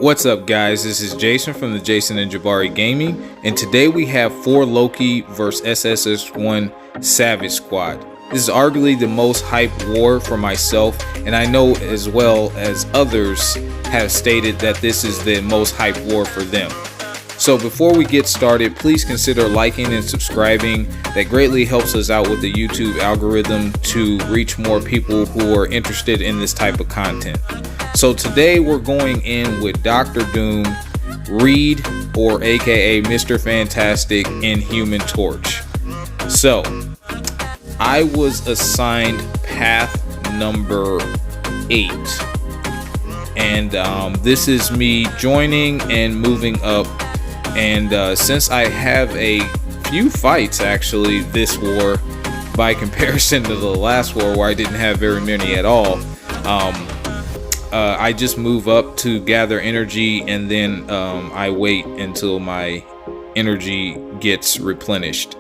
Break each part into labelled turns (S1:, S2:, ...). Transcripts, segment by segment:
S1: What's up, guys? This is Jason from the Jason&Jabari Gaming, and today we have 4 Loki vs SSX-1 Savage Squad. This is arguably the most hyped war for myself, and I know as well as others have stated that this is the most hyped war for them. So before we get started, please consider liking and subscribing. That greatly helps us out with the YouTube algorithm to reach more people who are interested in this type of content. So today we're going in with Dr. Doom, Reed, or aka Mr. Fantastic, and Human Torch. So I was assigned path number 8, and this is me joining and moving up. And since I have a few fights actually this war by comparison to the last war where I didn't have very many at all, I just move up to gather energy, and then I wait until my energy gets replenished.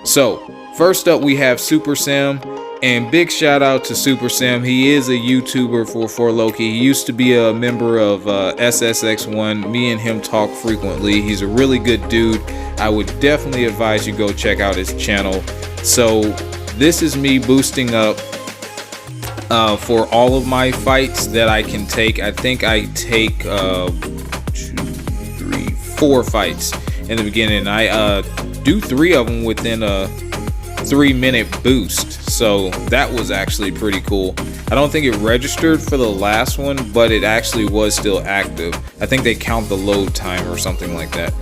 S1: So first up we have Super Sam, and big shout out to Super Sam. He is a YouTuber for Loki. He used to be a member of SSX-1. Me and him talk frequently. He's a really good dude. I would definitely advise you go check out his channel. So this is me boosting up for all of my fights that I can take. I think I take 2, 3, 4 fights in the beginning. I do 3 of them within a 3-minute boost, so that was actually pretty cool. I don't think it registered for the last one, but it actually was still active. I think they count the load time or something like that.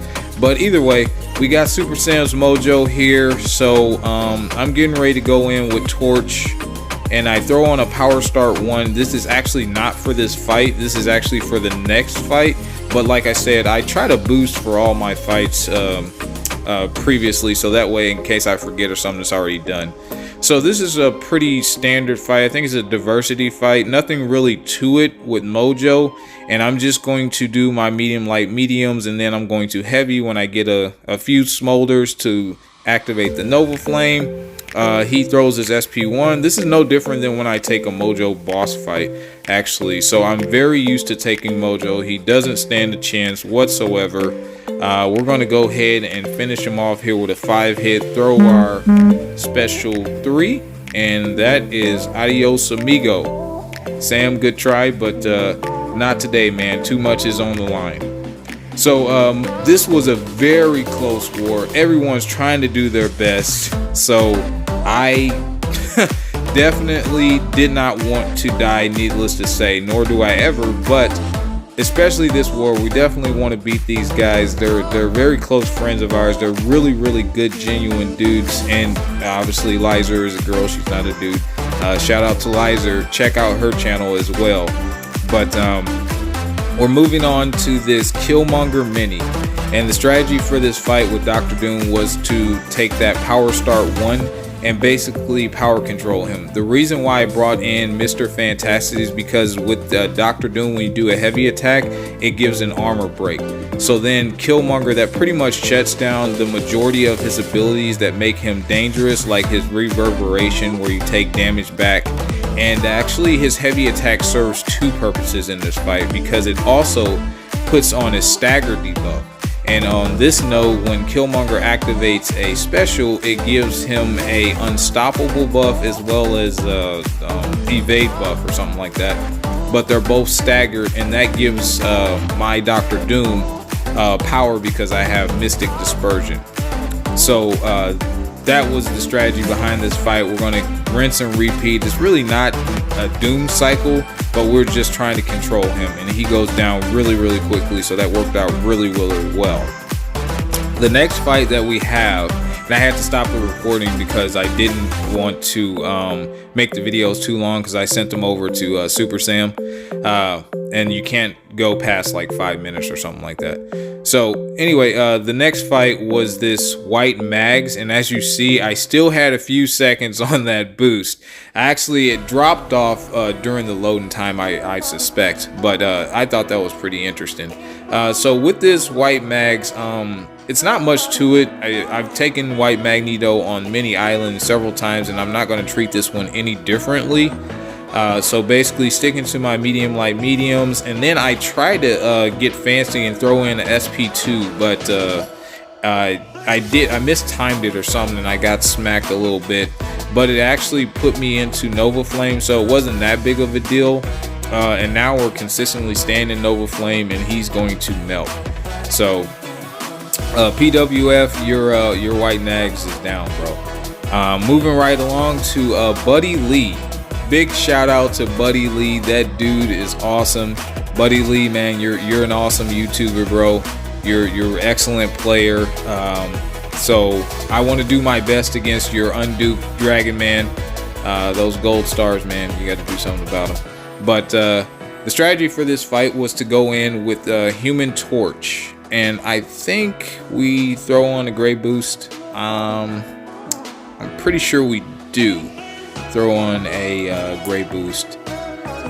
S1: But either way, we got Super Sam's mojo here, so I'm getting ready to go in with Torch, and I throw on a power start 1. This is actually not for this fight, this is actually for the next fight, but like I said, I try to boost for all my fights previously, so that way in case I forget or something that's already done. So this is a pretty standard fight. I think it's a diversity fight, nothing really to it with mojo, and I'm just going to do my medium, light, mediums, and then I'm going to heavy when I get a few smolders to activate the Nova Flame. He throws his SP1. This is no different than when I take a mojo boss fight actually, so I'm very used to taking mojo. He doesn't stand a chance whatsoever. We're going to go ahead and finish him off here with a 5-hit, throw our special 3, and that is adios amigo. Sam, good try, but not today, man. Too much is on the line. So this was a very close war. Everyone's trying to do their best, so I definitely did not want to die, needless to say, nor do I ever, but especially this war, we definitely want to beat these guys. They're very close friends of ours. They're really good, genuine dudes. And obviously Lizer is a girl, she's not a dude. Shout out to Lizer, check out her channel as well. But we're moving on to this Killmonger mini, and the strategy for this fight with Dr. Doom was to take that power start 1 and basically power control him. The reason why I brought in Mr. Fantastic is because with Dr. Doom, when you do a heavy attack, it gives an armor break. So then Killmonger, that pretty much shuts down the majority of his abilities that make him dangerous, like his reverberation where you take damage back. And actually his heavy attack serves 2 purposes in this fight, because it also puts on his stagger debuff. And on this note, when Killmonger activates a special, it gives him a unstoppable buff as well as evade buff or something like that. But they're both staggered, and that gives my Dr. Doom power because I have Mystic Dispersion. So that was the strategy behind this fight. We're going to rinse and repeat. It's really not a Doom cycle, but we're just trying to control him, and he goes down really quickly, so that worked out really well. The next fight that we have, and I had to stop the recording because I didn't want to make the videos too long, because I sent them over to Super Sam, and you can't go past like 5 minutes or something like that. So anyway, the next fight was this white mags, and as you see, I still had a few seconds on that boost. Actually, it dropped off during the loading time, I suspect, but I thought that was pretty interesting. So with this white mags, it's not much to it. I've taken white Magneto on many islands several times, and I'm not going to treat this one any differently. So basically sticking to my medium light mediums, and then I tried to get fancy and throw in an SP2, but I mistimed it or something, and I got smacked a little bit. But it actually put me into Nova Flame, so it wasn't that big of a deal. And now we're consistently staying in Nova Flame, and he's going to melt. So PWF, your white nags is down, bro. Moving right along to Buddy Lee. Big shout out to Buddy Lee. That dude is awesome. Buddy Lee, man, you're an awesome YouTuber, bro. You're an excellent player. So I want to do my best against your unduped Dragon Man. Those gold stars, man, you got to do something about them. But the strategy for this fight was to go in with Human Torch, and I think we throw on a gray boost. I'm pretty sure we do throw on a gray boost,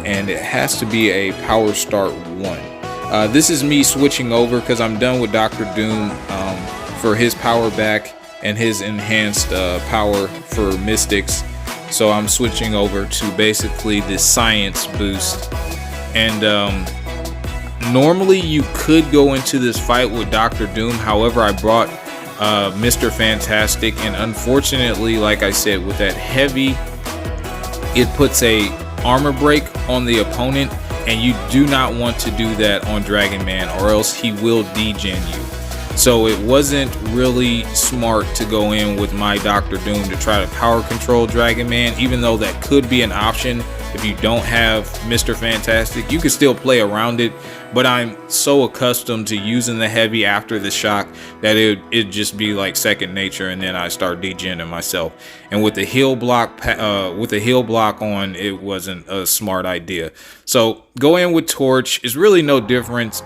S1: and it has to be a power start 1. This is me switching over because I'm done with Dr. Doom for his power back and his enhanced power for Mystics. So I'm switching over to basically the science boost. And normally you could go into this fight with Dr. Doom. However, I brought Mr. Fantastic, and unfortunately, like I said, with that heavy, it puts a armor break on the opponent, and you do not want to do that on Dragon Man, or else he will degen you. So it wasn't really smart to go in with my Dr. Doom to try to power control Dragon Man, even though that could be an option. If you don't have Mr. Fantastic, you can still play around it, but I'm so accustomed to using the heavy after the shock that it'd just be like second nature, and then I start degenning myself. And with the heal block on, it wasn't a smart idea. So go in with Torch. It's really no difference.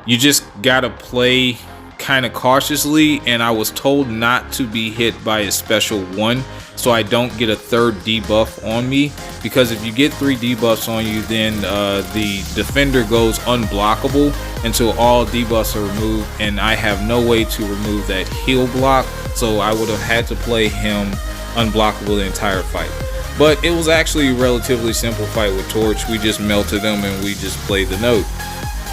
S1: You just gotta play kind of cautiously, and I was told not to be hit by a special 1, so I don't get a third debuff on me, because if you get 3 debuffs on you, then the defender goes unblockable until all debuffs are removed, and I have no way to remove that heal block, so I would have had to play him unblockable the entire fight. But it was actually a relatively simple fight with Torch. We just melted him and we just played the note.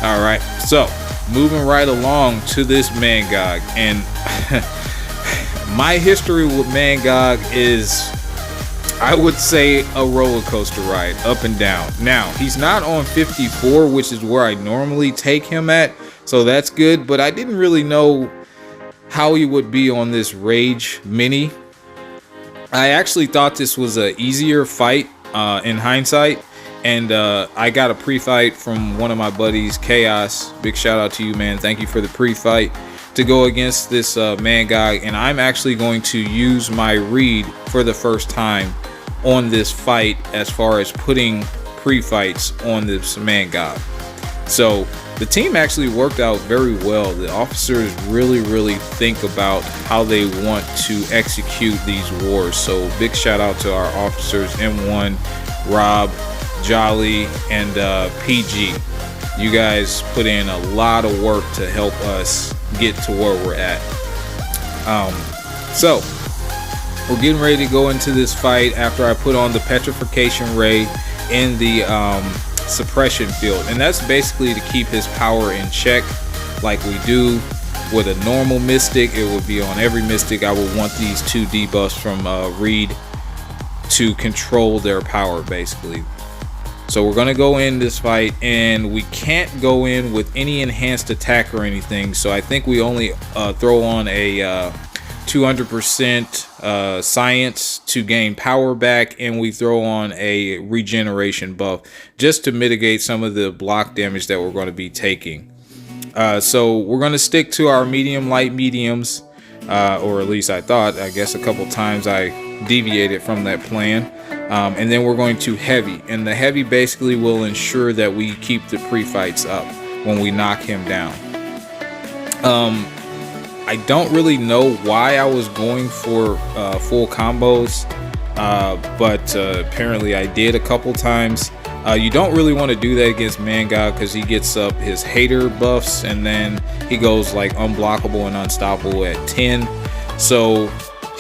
S1: Alright, so moving right along to this Mangog, and my history with Mangog is, I would say, a roller coaster ride, up and down. Now, he's not on 54, which is where I normally take him at, so that's good, but I didn't really know how he would be on this Rage Mini. I actually thought this was an easier fight in hindsight. And I got a pre-fight from one of my buddies, Chaos. Big shout out to you, man. Thank you for the pre-fight to go against this Mangog. And I'm actually going to use my read for the first time on this fight, as far as putting pre-fights on this Mangog. So the team actually worked out very well. The officers really think about how they want to execute these wars. So big shout out to our officers, M1, Rob, Jolly, and PG. You guys put in a lot of work to help us get to where we're at. So we're getting ready to go into this fight after I put on the Petrification Ray in the suppression field, and that's basically to keep his power in check, like we do with a normal Mystic. It would be on every Mystic. I would want these 2 debuffs from Reed to control their power, basically. So we're gonna go in this fight, and we can't go in with any enhanced attack or anything, so I think we only throw on a 200% science to gain power back, and we throw on a regeneration buff just to mitigate some of the block damage that we're going to be taking. So we're going to stick to our medium light mediums, or at least I thought. I guess a couple times I deviated from that plan. And then we're going to heavy, and the heavy basically will ensure that we keep the pre-fights up when we knock him down. I don't really know why I was going for full combos, but apparently I did a couple times. You don't really want to do that against Mangog, because he gets up his hater buffs, and then he goes like unblockable and unstoppable at 10. So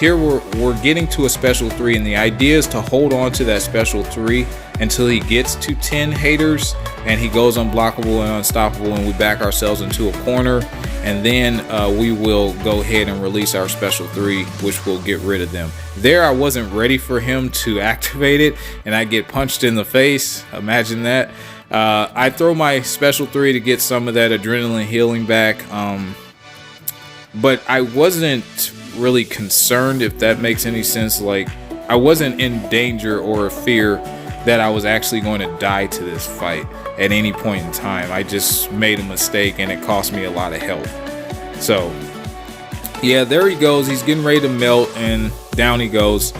S1: here we're getting to a special 3, and the idea is to hold on to that special 3 until he gets to 10 haters and he goes unblockable and unstoppable, and we back ourselves into a corner, and then we will go ahead and release our special 3, which will get rid of them. There, I wasn't ready for him to activate it, and I get punched in the face. Imagine that. I throw my special 3 to get some of that adrenaline healing back, but I wasn't really concerned, if that makes any sense. Like, I wasn't in danger or fear that I was actually going to die to this fight at any point in time. I just made a mistake and it cost me a lot of health. So yeah, there he goes. He's getting ready to melt, and down he goes.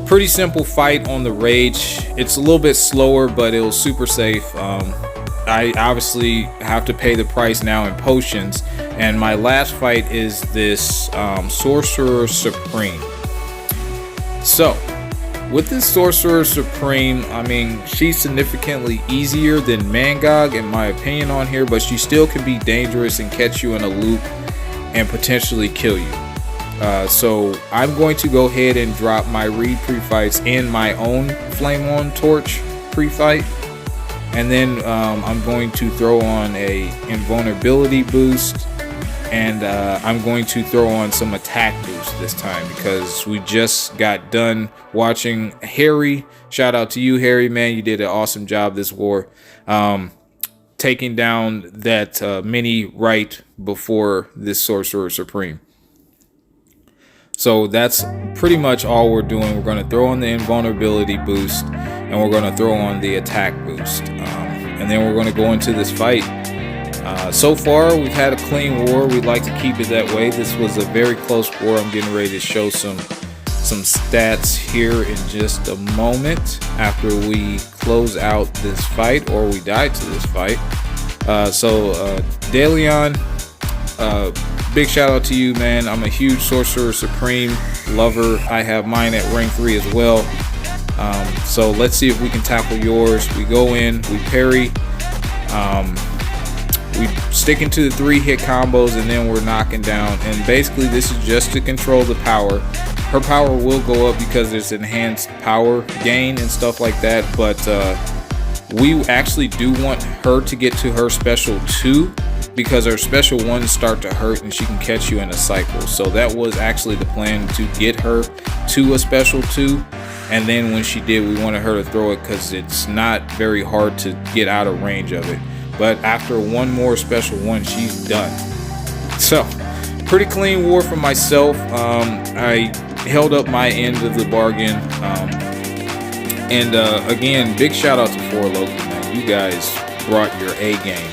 S1: Pretty simple fight on the Rage. It's a little bit slower, but it was super safe. I obviously have to pay the price now in potions, and my last fight is this Sorcerer Supreme. So with this Sorcerer Supreme, I mean, she's significantly easier than Mangog in my opinion on here, but she still can be dangerous and catch you in a loop and potentially kill you. So I'm going to go ahead and drop my Reed pre-fights in my own Flame On Torch pre-fight. And then I'm going to throw on a invulnerability boost, and I'm going to throw on some attack boost this time, because we just got done watching Harry. Shout out to you, Harry, man. You did an awesome job this war, taking down that mini right before this Sorcerer Supreme. So that's pretty much all we're doing. We're going to throw on the invulnerability boost, and we're going to throw on the attack boost, and then we're going to go into this fight. So far we've had a clean war. We'd like to keep it that way. This was a very close war. I'm getting ready to show some stats here in just a moment after we close out this fight, or we die to this fight. Deleon, big shout out to you, man. I'm a huge Sorcerer Supreme lover. I have mine at rank 3 as well. So let's see if we can tackle yours. We go in, we parry, we stick into the 3-hit combos, and then we're knocking down. And basically this is just to control the power. Her power will go up because there's enhanced power gain and stuff like that, but we actually do want her to get to her special 2, because her special 1s start to hurt and she can catch you in a cycle. So that was actually the plan, to get her to a special 2, and then when she did, we wanted her to throw it because it's not very hard to get out of range of it. But after one more special 1, she's done. So pretty clean war for myself. I held up my end of the bargain, and again, big shout out to 4 Loki, man. You guys brought your A game.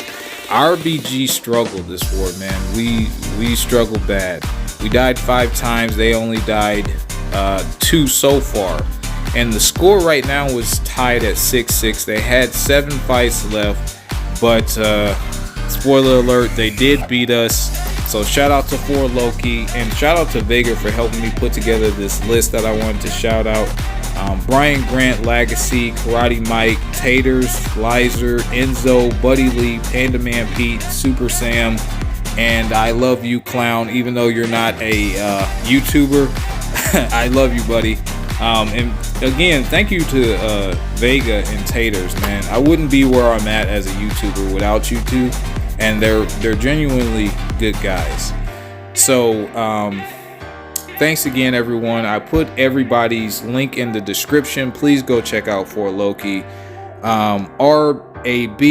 S1: RBG struggled this war, man. We struggled bad. We died 5 times. They only died 2 so far, and the score right now was tied at 6-6. They had 7 fights left, but spoiler alert, they did beat us. So shout out to 4 Loki, and shout out to Vega for helping me put together this list that I wanted to shout out. Brian Grant, Legacy, Karate Mike, Taters, Lizer, Enzo, Buddy Lee, Panda Man Pete, Super Sam, and I love you, Clown. Even though you're not a YouTuber, I love you, buddy. And again, thank you to Vega and Taters, man. I wouldn't be where I'm at as a YouTuber without you two, and they're genuinely good guys. So thanks again, everyone. I put everybody's link in the description. Please go check out 4 Loki, RAB,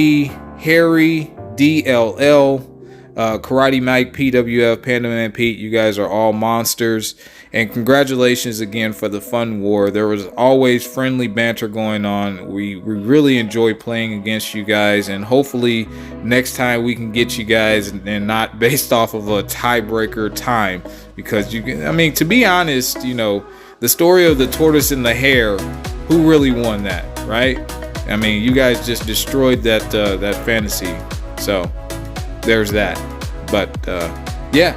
S1: Harry, DLL, Karate Mike, PWF, Panda Man Pete. You guys are all monsters, and congratulations again for the fun war. There was always friendly banter going on. We really enjoy playing against you guys, and hopefully next time we can get you guys, and not based off of a tiebreaker time, because I mean, to be honest, you know, the story of the tortoise and the hare, who really won that, right? I mean, you guys just destroyed that that fantasy. So there's that. But yeah,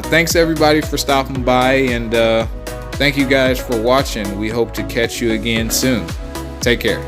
S1: thanks everybody for stopping by, and thank you guys for watching. We hope to catch you again soon. Take care.